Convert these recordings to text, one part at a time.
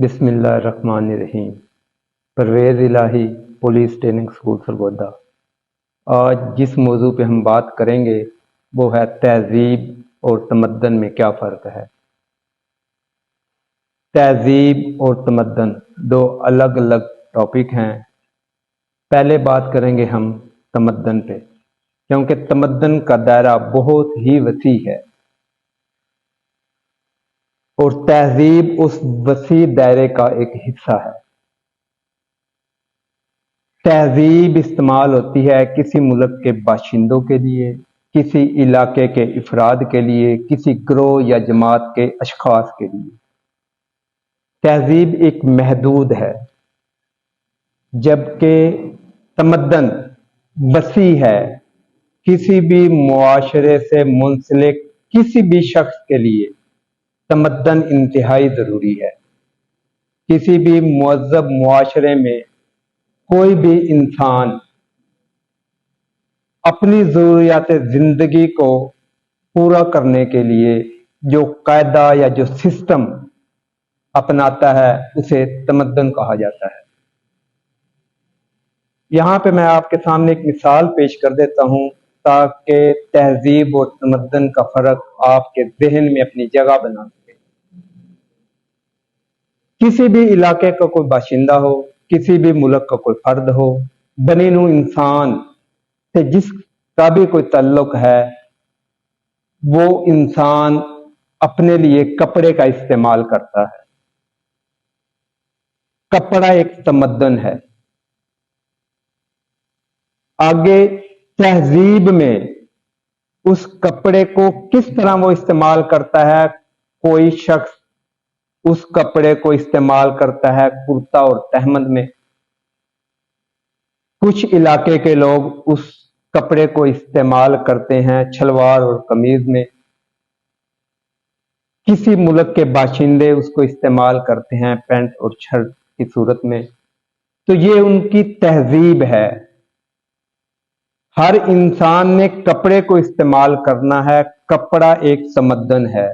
बिस्मिल्लाहिर्रहमानिर्रहीम। परवेज़ इलाही police training school Sargodha. आज जिस मौजू पे हम बात करेंगे वो है तहजीब और तमद्दन में क्या फ़र्क है। तहजीब और तमद्दन दो अलग अलग टॉपिक हैं। पहले बात करेंगे हम तमद्दन पे, क्योंकि तमद्दन का दायरा बहुत ही वसी है और तहजीब उस वसी दायरे का एक हिस्सा है। तहजीब इस्तेमाल होती है किसी मुल्क के बाशिंदों के लिए, किसी इलाके के अफराद के लिए, किसी ग्रोह या जमात के अशखास के लिए। तहजीब एक महदूद है, जबकि तमद्दन वसी है। किसी भी मुआशरे से मुंसलिक किसी भी शख्स के लिए तमद्दन इंतहाई ज़रूरी है। किसी भी मुअज़्ज़ब मुआशरे में कोई भी इंसान अपनी ज़रूरियात ज़िंदगी को पूरा करने के लिए जो कायदा या जो सिस्टम अपनाता है उसे तमद्दन कहा जाता है। यहाँ पे मैं आपके सामने एक मिसाल पेश कर देता हूँ ताकि तहजीब और तमद्दन का फ़र्क आपके ज़हन में अपनी जगह बना सके। किसी भी इलाके का कोई बाशिंदा हो, किसी भी मुल्क का कोई फर्द हो, बनी नूं इंसान से जिसका भी कोई ताल्लुक है, वो इंसान अपने लिए कपड़े का इस्तेमाल करता है। कपड़ा एक तमद्दन है। आगे तहजीब में उस कपड़े को किस तरह वो इस्तेमाल करता है। कोई शख्स उस कपड़े को इस्तेमाल करता है कुर्ता और तहमद में, कुछ इलाके के लोग उस कपड़े को इस्तेमाल करते हैं शलवार और कमीज में, किसी मुल्क के बाशिंदे उसको इस्तेमाल करते हैं पैंट और शर्ट की सूरत में। तो ये उनकी तहजीब है। हर इंसान ने कपड़े को इस्तेमाल करना है। कपड़ा एक तमद्दन है।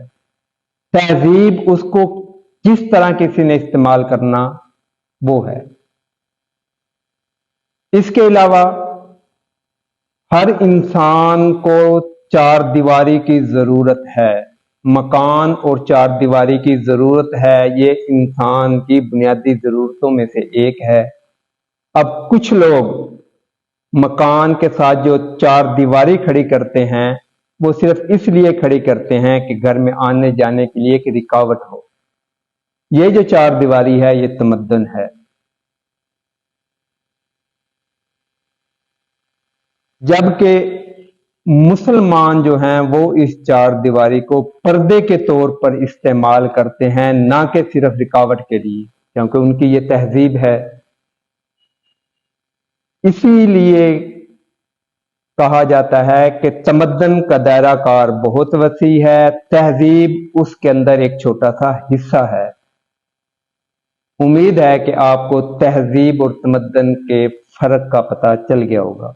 तहजीब उसको किस तरह किसी ने इस्तेमाल करना वो है। इसके अलावा हर इंसान को चार दीवारी की जरूरत है। मकान और चार दीवारी की जरूरत है, ये इंसान की बुनियादी जरूरतों में से एक है। अब कुछ लोग मकान के साथ जो चार दीवारी खड़ी करते हैं वो सिर्फ इसलिए खड़ी करते हैं कि घर में आने जाने के लिए एक रुकावट हो। ये जो चार दीवारी है ये तमद्दन है। जबकि मुसलमान जो हैं वो इस चार दीवारी को पर्दे के तौर पर इस्तेमाल करते हैं, ना कि सिर्फ रुकावट के लिए, क्योंकि उनकी ये तहजीब है। इसीलिए कहा जाता है कि तमद्दन का दायरा कार बहुत वसी है, तहजीब उसके अंदर एक छोटा सा हिस्सा है। उम्मीद है कि आपको तहजीब और तमद्दन के फर्क का पता चल गया होगा।